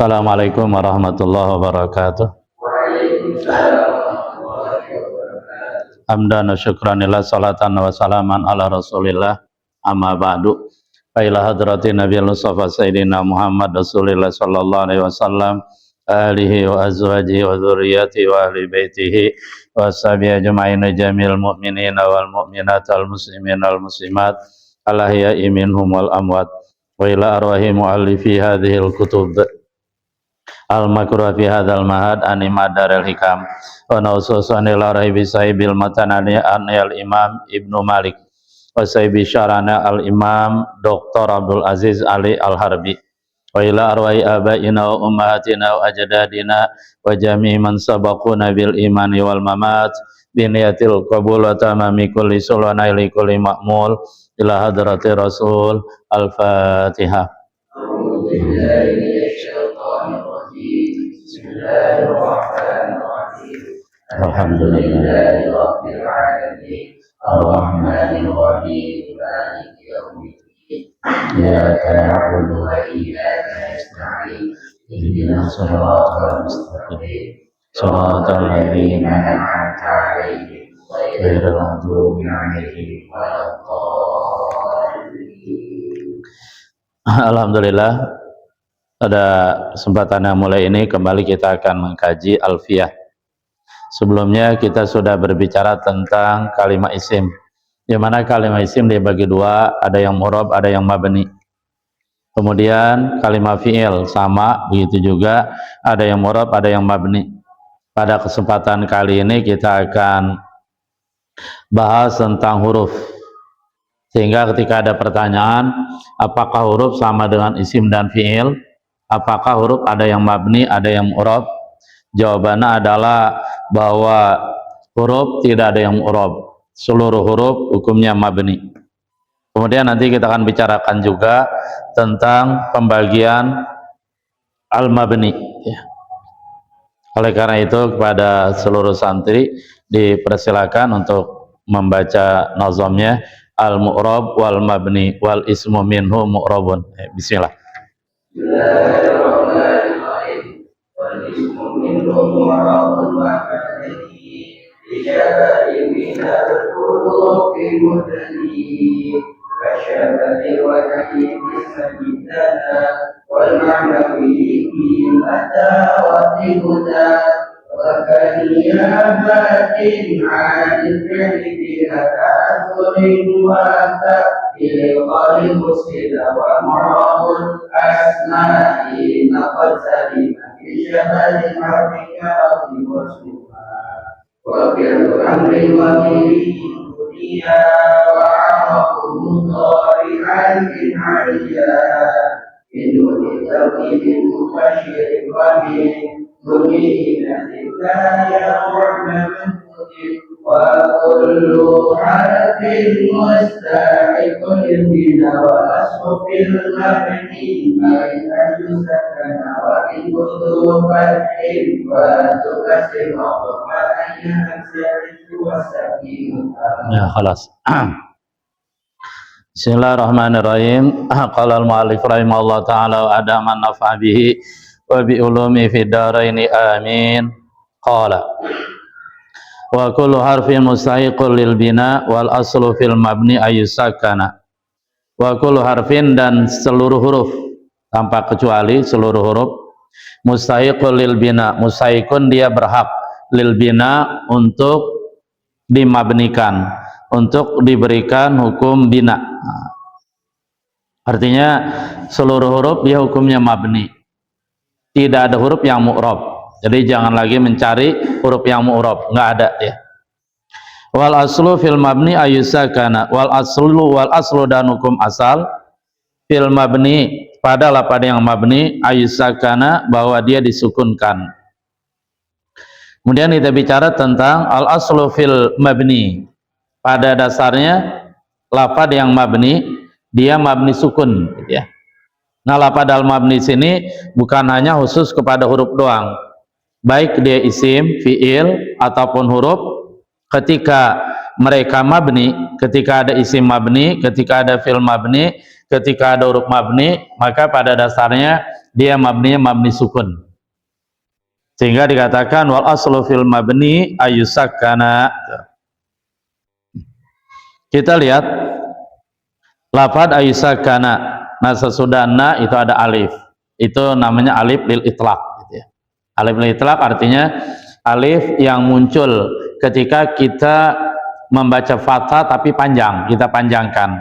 Assalamualaikum warahmatullahi wabarakatuh. Hamdan wa syukranillah, salatan wa salaman ala rasulillah, amma ba'du. Fa ila hadratin nabiyil mustafa sayyidina Muhammad rasulillah sallallahu alaihi wasallam, alihi wa azwajihi wa dzurriyyatihi wa ahli baitihi wa sahbihi ajma'in, jamil mu'minina wal mu'minat wal muslimin wal muslimat al ahya'i minhum wal amwat, wa ila arwahi muallifi hadhil kutub al-makruh fi hadzal mahad an Madaril Hikam wa naususan ila rahibi sahibil matanani al Imam Ibnu Malik wa sahibi syarana al-Imam Dr. Abdul Aziz Ali Al-Harbi wa ila arwahi abaina wa ummahatina wa ajdadina wa jami'i man sabaquna bil imani wal mamat biniyatil qabul wa tamami kulli sulwana ila kulli ma'mul ila hadrati rasul. Al-Fatihah. Alhamdulillahi rabbil alamin arrahmanir rahim maliki yaumiddin iyyaka na'budu wa iyyaka nasta'in ihdinas siratal mustaqim siratal ladzina an'amta 'alaihim ghairil maghdubi 'alaihim waladdallin. Alhamdulillah, pada kesempatan yang mulai ini kembali kita akan mengkaji Alfiyah. Sebelumnya kita sudah berbicara tentang kalimat isim, di mana kalimat isim dibagi dua, ada yang mu'rab, ada yang mabni. Kemudian kalimat fi'il sama, begitu juga ada yang mu'rab, ada yang mabni. Pada kesempatan kali ini kita akan bahas tentang huruf, sehingga ketika ada pertanyaan apakah huruf sama dengan isim dan fi'il, apakah huruf ada yang mabni, ada yang mu'rab, jawabannya adalah bahwa huruf tidak ada yang mu'rab, seluruh huruf hukumnya mabni. Kemudian nanti kita akan bicarakan juga tentang pembagian al-mabni ya. Oleh karena itu kepada seluruh santri dipersilakan untuk membaca nazamnya, al-mu'rab wal mabni wal ismu minhu mu'rabun. Bismillah. Bismillahirrahmanirrahim. Wal ismu minhu mu'rabun wa mabni bisyara'i minal hurufi mudani kasyabati wa tahimi sajidana wal ma'nawi mata wa tihuda wa kaniyabatin 'anil fi'li biha ta'asurin wa ta'il musila wa mu'rabun asma'i naqad salima bisyabali harfika abdi wasmuha wa fi'lu amri wa bihi dunia wa arakum mudhari'an in 'aliyya biduni tawkidin mubashirin wa min dunia lillahi ar-rahman wa kullu harfin mustahiqun lil-bina wa aslu fil mabni ma'in yusakana wa in kutu fathin wa tukasir wa ma'ayyan sarifu wa sakin. Ya, khalas. Bismillahirrahmanirrahim. Qala al-mu'allif rahimahullah ta'ala wa adaman nafa'a bihi wa bi ulumi fid dharaini amin. Qala wa kullu harfin mustahiqul lil bina wal aslu fil mabni ayyusakana. Wa kullu harfin, dan seluruh huruf tanpa kecuali seluruh huruf, mustahiqul lil bina, mustahiqun dia berhak, lil bina untuk dimabnikan, untuk diberikan hukum bina. Artinya seluruh huruf dia hukumnya mabni, tidak ada huruf yang mu'rab. Jadi jangan lagi mencari huruf yang mu'rab, nggak ada ya. Wal aslu fil mabni ayyusakana, wal aslu dan hukum asal fil mabni pada lafaz yang mabni ayyusakana, bahwa dia disukunkan. Kemudian kita bicara tentang al aslu fil mabni, pada dasarnya lafaz yang mabni dia mabni sukun gitu ya. Nah, lafaz al mabni sini bukan hanya khusus kepada huruf doang, baik dia isim, fiil ataupun huruf, ketika mereka mabni, ketika ada isim mabni, ketika ada fi'il mabni, ketika ada huruf mabni, maka pada dasarnya dia mabninya mabni sukun. Sehingga dikatakan wal aslu fil mabni ayyusakkana. Kita lihat lafadz ayyusakkana. Nah, sesudah na itu ada alif. Itu namanya alif lil itlaq gitu ya. Alif lil itlaq artinya alif yang muncul ketika kita membaca fathah tapi panjang, kita panjangkan.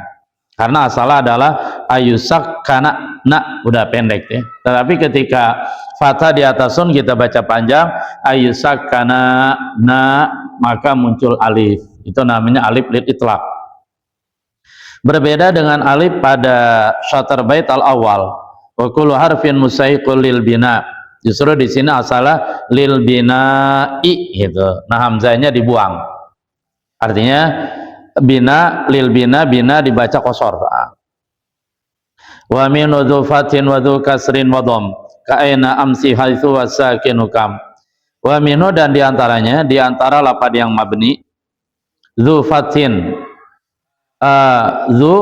Karena asalnya adalah ayyusakkana, na udah pendek ya. Tetapi ketika fathah di atas sun kita baca panjang ayyusakkana na, maka muncul alif. Itu namanya alif lil itlaq. Berbeda dengan alif pada syatr bait al-awwal. Wa kullu harfin musaiqul lil bina. Justru di sini asalnya lil bina'i gitu. Nah, hamzahnya dibuang. Artinya bina lil bina, bina dibaca qasar. Wa min udhufatin wa dhu kasrin wa dham ka aina amsi haitsu wasakinu kam. Wa minu, dan diantaranya, diantara lafaz yang mabni, dhu fatin, dhu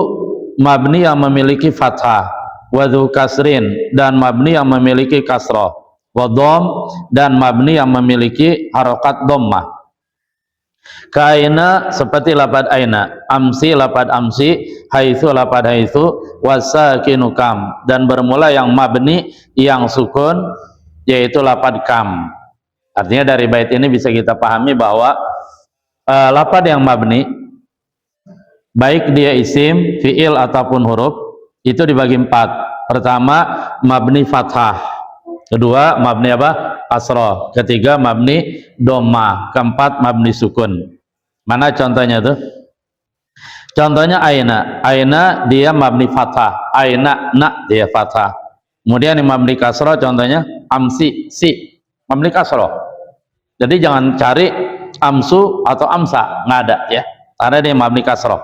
mabni yang memiliki fathah, wa dhu kasrin, dan mabni yang memiliki kasrah, wa dham, dan mabni yang memiliki harokat dhammah. Kaina seperti lafaz aina, amsi lafaz amsi, haitsu lafaz haitsu, wasakinu kam, dan bermula yang mabni yang sukun yaitu lafaz kam. Artinya dari bait ini bisa kita pahami bahwa lafaz yang mabni, baik dia isim, fiil ataupun huruf, itu dibagi 4. Pertama mabni fathah, kedua mabni apa? Kasrah, ketiga mabni dhamma, keempat mabni sukun. Mana contohnya tuh? Contohnya aina, aina dia mabni fathah, aina na dia fathah. Kemudian yang mabni kasrah contohnya amsi, si mabni kasrah. Jadi jangan cari amsu atau amsa, nggak ada ya, karena dia mabni kasrah.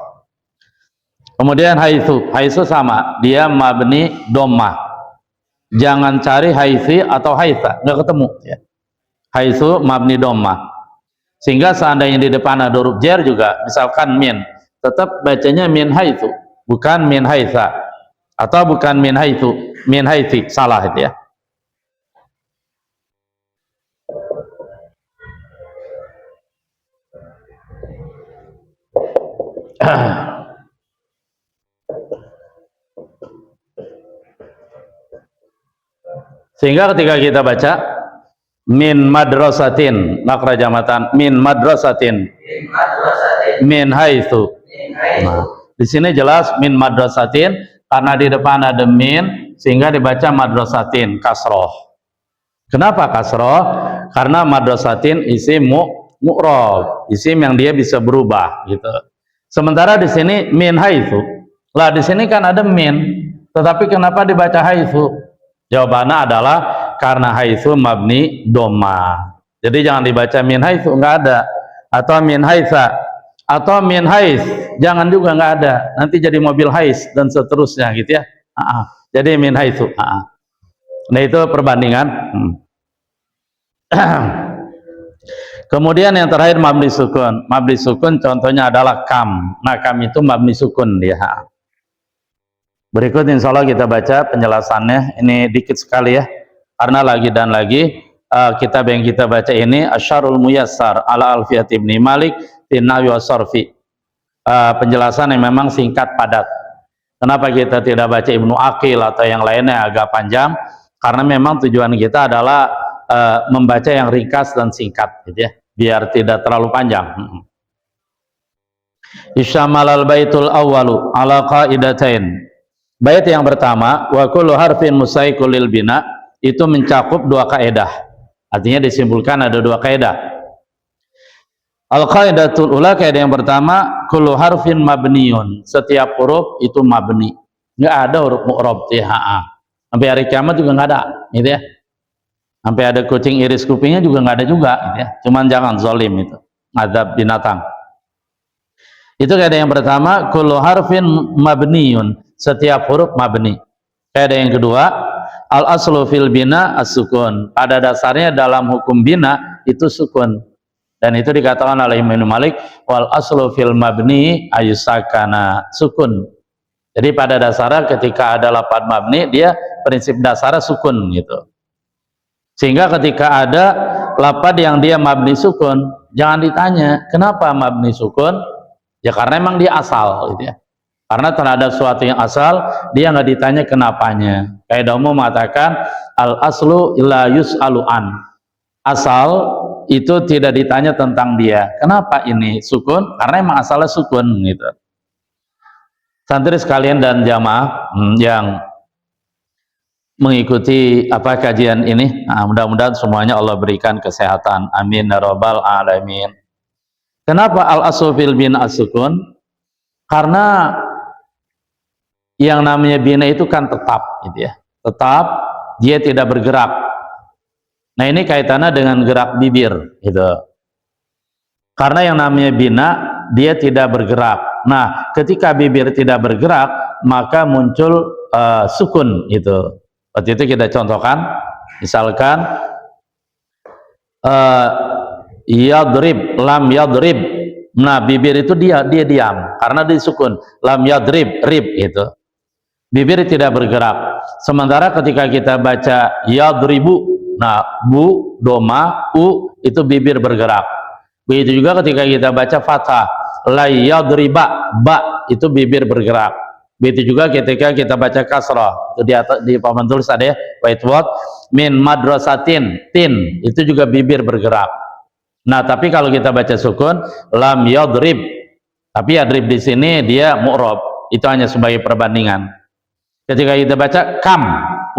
Kemudian haitsu, haitsu sama, dia mabni dhammah. Jangan cari haitsi atau haitsa, nggak ketemu ya. Haitsu mabni dhammah. Sehingga seandainya di depan ada huruf jar juga, misalkan min, tetap bacanya min haitsu, bukan min haitsa, atau bukan min haitsu, min haitsi, salah itu ya. Sehingga ketika kita baca min madrasatin, makra jamatan min madrasatin, min haitsu. Nah, di sini jelas min madrasatin karena di depan ada min, sehingga dibaca madrasatin kasroh. Kenapa kasroh? Karena madrasatin isim mu'rab, isim yang dia bisa berubah gitu. Sementara di sini min haitsu. Lah di sini kan ada min, tetapi kenapa dibaca haitsu? Jawabannya adalah karena haitsu mabni dhamma. Jadi jangan dibaca min haitsu, enggak ada. Atau min haitsa, atau min hais, jangan juga, enggak ada. Nanti jadi mobil hais dan seterusnya gitu ya. Jadi min haitsu. Nah, itu perbandingan. Kemudian yang terakhir mabni sukun. Mabni sukun contohnya adalah kam. Nah, kam itu mabni sukun dia. Berikut insya Allah kita baca penjelasannya. Ini dikit sekali ya, karena lagi dan lagi kitab yang kita baca ini Asyarul Muyassar ala Alfiyat Ibni Malik fi Nahwi wa Sarfi. Penjelasan yang memang singkat padat. Kenapa kita tidak baca Ibnu Aqil atau yang lainnya agak panjang? Karena memang tujuan kita adalah membaca yang ringkas dan singkat gitu ya, biar tidak terlalu panjang. Isyamalal baitul awwalu ala qaidatain. Bait yang pertama, wa kullu harfin musaiqul lil bina, itu mencakup 2 kaidah. Artinya disimpulkan ada 2 kaidah. Al qaidatul ula, kaidah yang pertama, kullu harfin mabniun, setiap huruf itu mabni. Enggak ada huruf mu'rab THA. Sampai hari kiamat juga enggak ada, gitu ya. Sampai ada kucing iris kupingnya juga enggak ada juga, gitu ya. Cuman jangan zalim itu, azab binatang. Itu kaidah yang pertama, kullu harfin mabniun, setiap huruf mabni. Kaidah yang kedua, al aslu fil bina as-sukun. Pada dasarnya dalam hukum bina itu sukun. Dan itu dikatakan oleh Imam Malik, wal aslu fil mabni ayusakana sukun. Jadi pada dasarnya ketika ada lafadz mabni, dia prinsip dasarnya sukun gitu. Sehingga ketika ada lafadz yang dia mabni sukun, jangan ditanya kenapa mabni sukun, ya karena emang dia asal gitu ya. Karena terhadap suatu yang asal, dia nggak ditanya kenapanya. Kaidah umum mengatakan al aslu illa yus'alu an. Asal itu tidak ditanya tentang dia. Kenapa ini sukun? Karena emang asalnya sukun gitu. Santri sekalian dan jamaah yang mengikuti kajian ini, nah, mudah-mudahan semuanya Allah berikan kesehatan. Amin ya rabbal alamin. Kenapa al aslu fil bina as-sukun? Karena yang namanya bina itu kan tetap gitu ya. Tetap, dia tidak bergerak. Nah, ini kaitannya dengan gerak bibir gitu. Karena yang namanya bina, dia tidak bergerak. Nah, ketika bibir tidak bergerak, maka muncul sukun itu. Waktu itu kita contohkan, misalkan yadrib, lam yadrib. Nah, bibir itu dia diam karena disukun. Lam yadrib, rib itu. Bibir tidak bergerak. Sementara ketika kita baca yadribu, nah, bu, doma, u, itu bibir bergerak. Begitu juga ketika kita baca fathah, la yadriba, ba, itu bibir bergerak. Begitu juga ketika kita baca kasrah, itu di papan tulis ada ya, whiteboard, min madrasatin, tin, itu juga bibir bergerak. Nah, tapi kalau kita baca sukun, lam yadrib, tapi yadrib di sini dia mu'rab, itu hanya sebagai perbandingan. Ketika kita baca kam,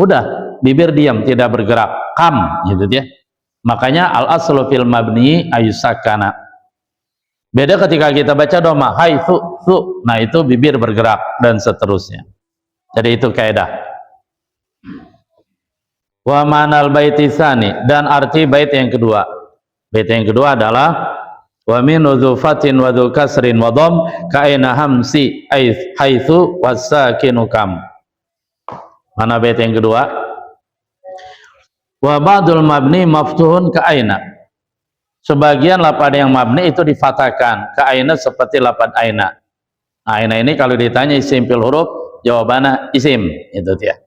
udah bibir diam, tidak bergerak, kam gitu ya. Makanya al aslu fil mabni ayusakana. Beda ketika kita baca doma, haitsu su, nah itu bibir bergerak dan seterusnya. Jadi itu kaidah. Wa manal baiti tsani, dan arti bait yang kedua. Bait yang kedua adalah wa min udzufatin wa dzu kasrin wa dham ka aina hamsi haitsu wasakinu kam. Mana bait yang kedua? Wa ba'dul mabni maftuhun ka aina. Sebagian lafaz yang mabni itu difatahkan ka aina seperti lafaz aina. Nah, aina ini kalau ditanya isim fil huruf, jawabannya isim, itu dia.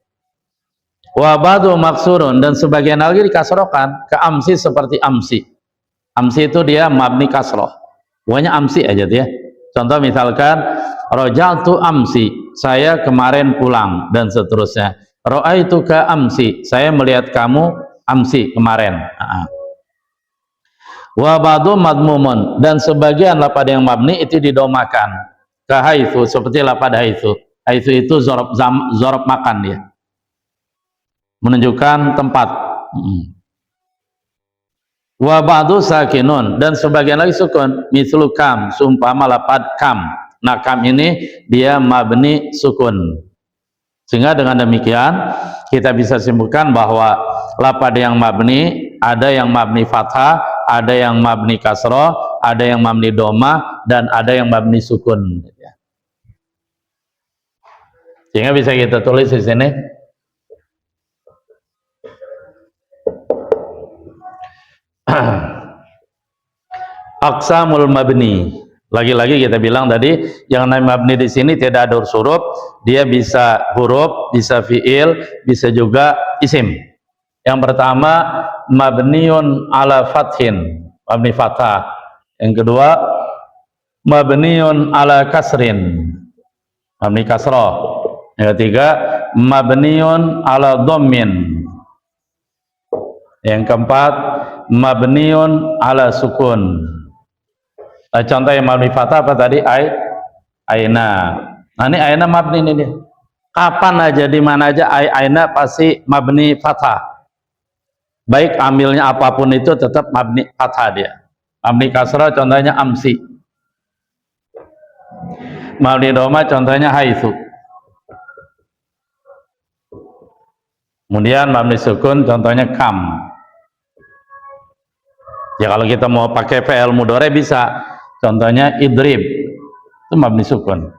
Wa ba'du maksurun, dan sebagian lagi dikasrohkan ka amsi seperti amsi. Amsi itu dia mabni kasroh. Pokoknya amsi aja dia. Contoh misalkan raja'tu amsi, saya kemarin pulang, dan seterusnya. Ra'aituka amsi, saya melihat kamu amsi kemarin. Wa ba'du madmumun, dan sebagian lafaz yang mabni itu didomakan ka haitsu, seperti lafaz haitsu. Haitsu itu zorob makan dia, menunjukkan tempat. Wa ba'du sakinun, dan sebagian lagi sukun, mislu kam, seumpama lafaz kam. Nah, kam ini dia mabni sukun. Sehingga dengan demikian kita bisa simpulkan bahwa lafaz yang mabni, ada yang mabni fathah, ada yang mabni kasroh, ada yang mabni doma, dan ada yang mabni sukun. Sehingga bisa kita tulis di sini. Aqsamul mabni. Lagi-lagi kita bilang tadi, yang namanya mabni di sini tidak ada huruf, dia bisa huruf, bisa fiil, bisa juga isim. Yang pertama mabniun ala fathin, mabni fathah. Yang kedua mabniun ala kasrin, mabni kasroh. Yang ketiga mabniun ala dhammin. Yang keempat mabniun ala sukun. Contoh yang mabni fathah apa tadi? Aina. Nah, ini aina mabni ini dia. Kapan aja, di mana aja aina pasti mabni fathah. Baik ambilnya apapun itu tetap mabni fathah dia. Mabni kasrah contohnya amsi. Mabni doma contohnya haitsu. Kemudian mabni sukun contohnya kam. Ya kalau kita mau pakai fi'il mudhari bisa. Contohnya idrib, itu mabni sukun,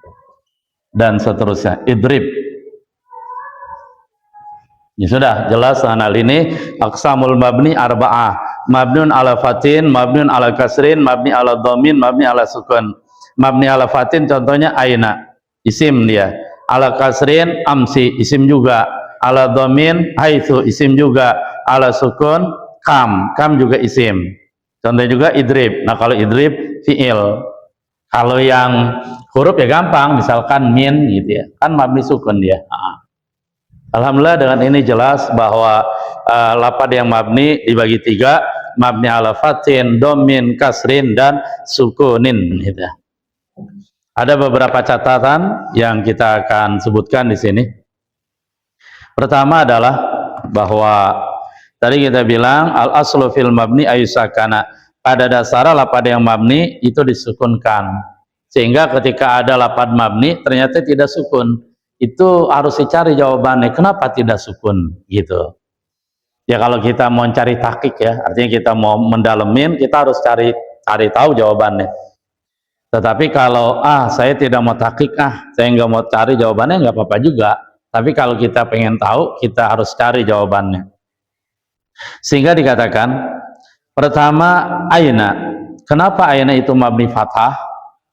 dan seterusnya. Idrib. Ya sudah jelas. Hal ini aqsamul mabni arba'ah. mabniun ala fatin, mabniun ala kasrin, mabni ala dhamin, mabni ala sukun. Mabni ala fatin contohnya aina, isim dia. Ala kasrin amsi, isim juga. Ala dhamin haitsu, isim juga. Ala sukun kam juga isim. Contohnya juga idrib. Nah kalau idrib fiil. Kalau yang huruf ya gampang, misalkan min gitu ya, kan mabni sukun dia. Alhamdulillah dengan ini jelas bahwa lafadz yang mabni dibagi tiga, mabni ala fatin, domin, kasrin, dan sukunin gitu. Ada beberapa catatan yang kita akan sebutkan di sini. Pertama adalah bahwa tadi kita bilang al aslu fil mabni ayusakana, pada dasar lafadz yang mabni itu disukunkan, sehingga ketika ada lafadz mabni ternyata tidak sukun, itu harus dicari jawabannya kenapa tidak sukun gitu ya. Kalau kita mau cari tahqiq ya, artinya kita mau mendalemin, kita harus cari tahu jawabannya. Tetapi kalau saya tidak mau tahqiq, saya nggak mau cari jawabannya, nggak apa-apa juga. Tapi kalau kita pengen tahu, kita harus cari jawabannya. Sehingga dikatakan pertama aina, kenapa aina itu mabni fathah?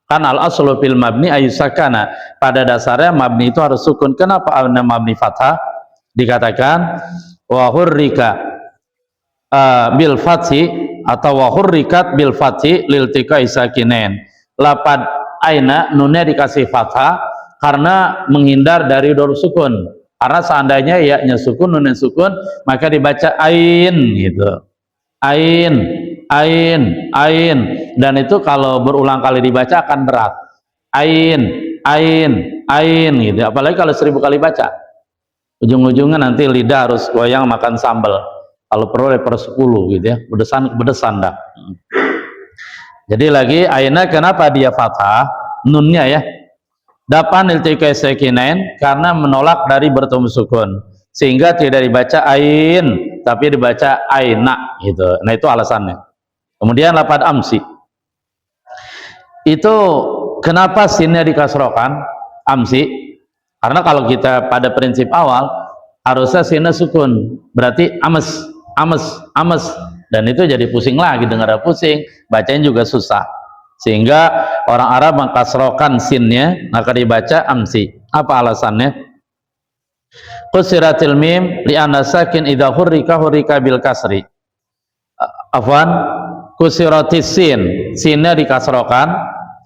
Kan al aslu fil mabni ayusakana, pada dasarnya mabni itu harus sukun. Kenapa ana mabni fathah? Dikatakan wa hurrika bil fathi atau wa hurrikat bil fathi lil tiqai sakinain. Lafad aina nunnya dikasih fathah karena menghindar dari huruf sukun. Karena seandainya ya-nya sukun, nunnya sukun, maka dibaca ain gitu. Ain, dan itu kalau berulang kali dibaca akan berat. Ain gitu. Apalagi kalau 1000 kali baca, ujung-ujungnya nanti lidah harus goyang makan sambal. Kalau perlu per 10 gitu ya, bedesan dah. Jadi lagi aina, kenapa dia fathah nunnya ya? Dapan iltiqai sakinain, karena menolak dari bertemu sukun, sehingga tidak dibaca ain tapi dibaca aina gitu. Nah itu alasannya. Kemudian lafadz amsi itu kenapa sinnya dikasrokan amsi? Karena kalau kita pada prinsip awal harusnya sinnya sukun, berarti ames, dan itu jadi pusing lagi, dengar pusing, bacanya juga susah, sehingga orang Arab mengkasrokan sinnya, maka dibaca amsi. Apa alasannya? Qusiratil mim li'anna sakin idza hurrika bil kasri. Afwan, kusiratis sin, sinnya dikasrokan,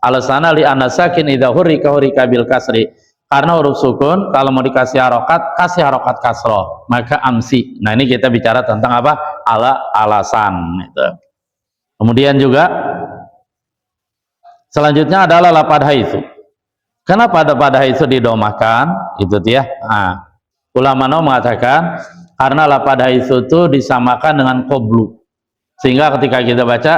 alasannya li'anna sakin idza hurrika bil kasri, karena huruf sukun kalau mau dikasih harokat, kasih harokat kasroh, maka amsi. Nah ini kita bicara tentang apa? Alasan itu. Kemudian juga selanjutnya adalah lafadz haitsu. Kenapa lafadz haitsu didomahkan? Itu dia. Ulama mengatakan karena lafadz haitsu itu disamakan dengan qablu, sehingga ketika kita baca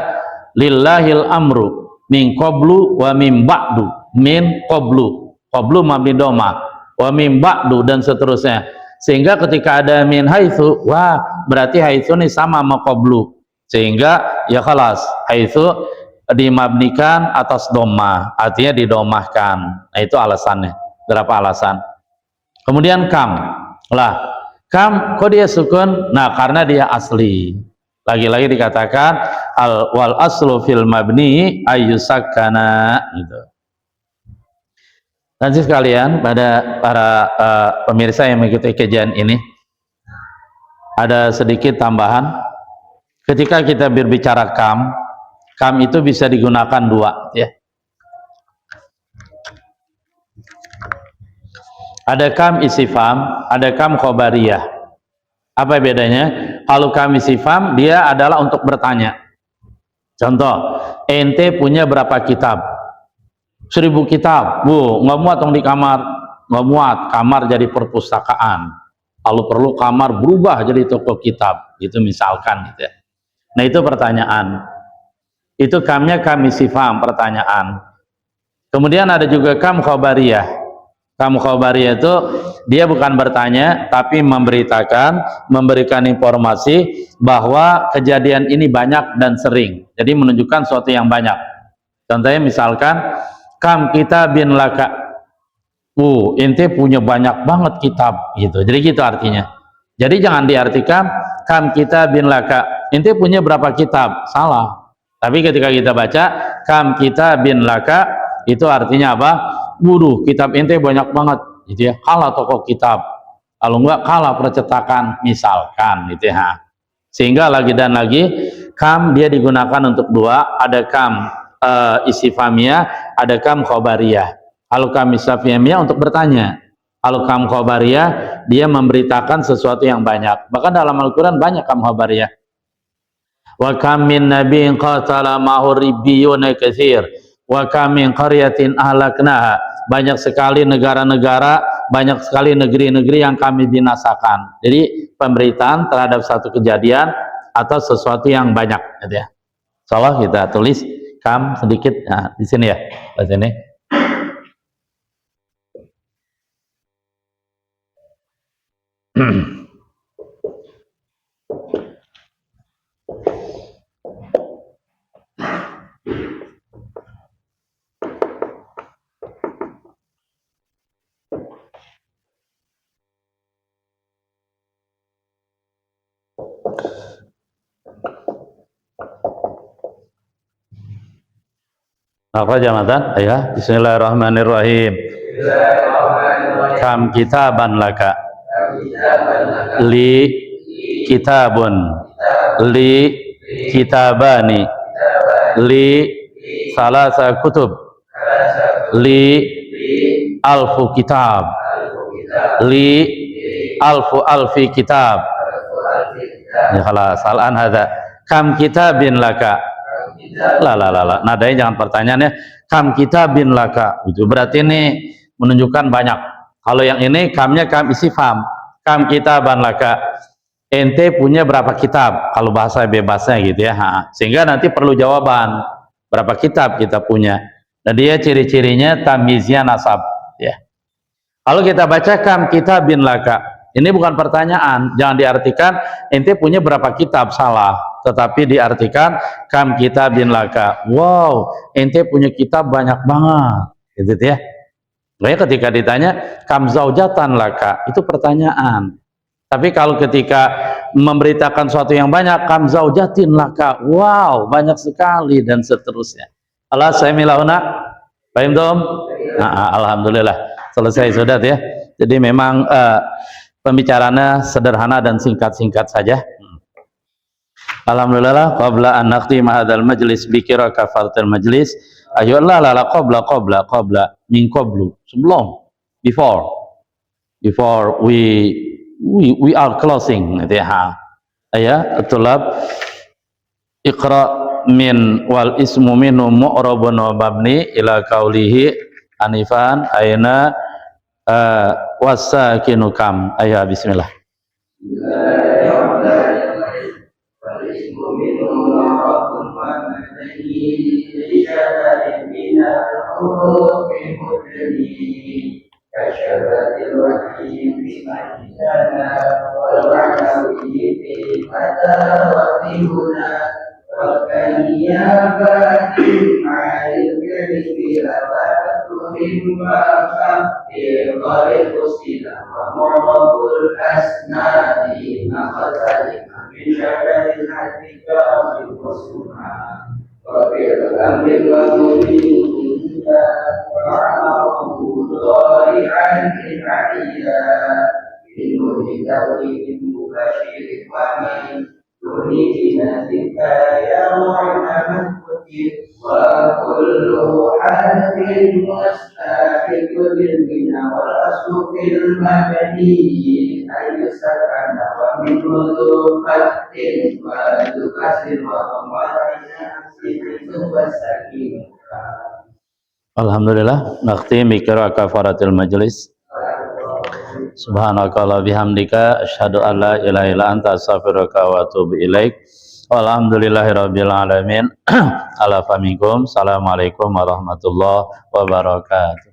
lillahil amru min qablu wa min ba'du, min qablu mabni doma, wa min ba'du, dan seterusnya, sehingga ketika ada min haitsu, wah berarti haitsu ini sama sama qablu, sehingga ya khalas haitsu dimabnikan atas doma, artinya didomahkan. Nah itu alasannya. Berapa alasan? Kemudian kam kok dia sukun? Nah karena dia asli. Lagi-lagi dikatakan wal aslu fil mabni ayyusakkana gitu. Dan sekalian, pada para pemirsa yang mengikuti kajian ini, ada sedikit tambahan. Ketika kita berbicara kam itu bisa digunakan dua ya. Ada kam istifham, ada kam khobariyah. Apa bedanya? Kalau kam istifham, dia adalah untuk bertanya. Contoh, ente punya berapa kitab? 1000 kitab. Bu, nggak muat dong di kamar. Nggak muat, kamar jadi perpustakaan. Kalau perlu kamar berubah jadi toko kitab. Itu misalkan gitu ya. Nah itu pertanyaan. Itu kamnya kam istifham, pertanyaan. Kemudian ada juga kam khobariyah. Kam khobariyah itu dia bukan bertanya, tapi memberikan informasi bahwa kejadian ini banyak dan sering. Jadi menunjukkan sesuatu yang banyak. Contohnya misalkan kam kitabin laka, ente punya banyak banget kitab gitu. Jadi gitu artinya. Jadi jangan diartikan kam kitabin laka, ente punya berapa kitab? Salah. Tapi ketika kita baca kam kitabin laka, itu artinya apa? Buruh, kitab ente banyak banget gitu ya. Kalah toko kitab, kalau enggak kalah percetakan misalkan gitu ya. Sehingga lagi dan lagi kam dia digunakan untuk dua, ada kam istifhamiyah, ada kam khobariyah. Kalau kam istifhamiyah untuk bertanya, kalau kam khobariyah dia memberitakan sesuatu yang banyak. Bahkan dalam Al-Quran banyak kam khobariyah. Wa kam min nabiyyin qatala ma'hu ribbiyuna katsir wa kam min qaryatin ahlaknaha, banyak sekali negara-negara, banyak sekali negeri-negeri yang kami binasakan. Jadi pemberitaan terhadap satu kejadian atau sesuatu yang banyak gitu ya. Insyaallah kita tulis kam sedikit nah, di sini ya. Di sini. Apa jamatan? Ya, bismillahirrahmanirrahim. Kam kitaban laka. Li kitabun. Li kitabani. Li salasa kutub. Li alfu kitab. Li alfi kitab. Ya khalas, al-an hadza. Kam kitabin laka. La, nadanya jangan pertanyaannya kam kitabin laka, itu berarti ini menunjukkan banyak. Kalau yang ini kamnya kam istifham, kam kitaban laka, ente punya berapa kitab, kalau bahasa bebasnya gitu ya. Sehingga nanti perlu jawaban berapa kitab kita punya, dan dia ciri-cirinya tamyiznya nasab ya. Kalau kita baca kam kitabin laka, ini bukan pertanyaan, jangan diartikan ente punya berapa kitab, salah. Tetapi diartikan kam kitabin laka, wow ente punya kitab banyak banget gitu ya. Makanya ketika ditanya kam zaujatan laka, itu pertanyaan. Tapi kalau ketika memberitakan sesuatu yang banyak, kam zaujatin laka, wow banyak sekali dan seterusnya. Allah saya milahuna paham dong? Nah, alhamdulillah selesai sudah ya. Jadi memang pembicaraannya sederhana dan singkat-singkat saja. Alhamdulillah, qabla an nakhtima hadzal majlis bi qira kafaratul majlis, ayo la qabla min qablu, sebelum before we are closing ya. Ya, tulab iqra min wal ismu minhu mu'rabun wa mabni ila qaulihi anifan aina wasakinu kam. Ayo bismillah. كشبت الوحيد بمجدنا والمعنوي في متى وفيهنا والكنيابات مع الكذب لبعثهم في غير الصلة ومعرض الأسناد مختلف من شبه الحد كامل وسمعا وفي الأمر والمؤمنين وعرضه ضارعا للعليا بنور توحيد مبشر ومن دون جنتك يا محمد وكل حرف مستحق للبناء والاصل في المبني ان يسكن ومن ذو فتح وذو كسر Alhamdulillah, nakhtim bi qira'ah kafaratul majlis. Subhanakallahumma bihamdika asyhadu an la ilaha illa anta astaghfiruka wa atubu ilaik. Walhamdulillahirabbil alamin. Ala faminkum. Assalamualaikum warahmatullahi wabarakatuh.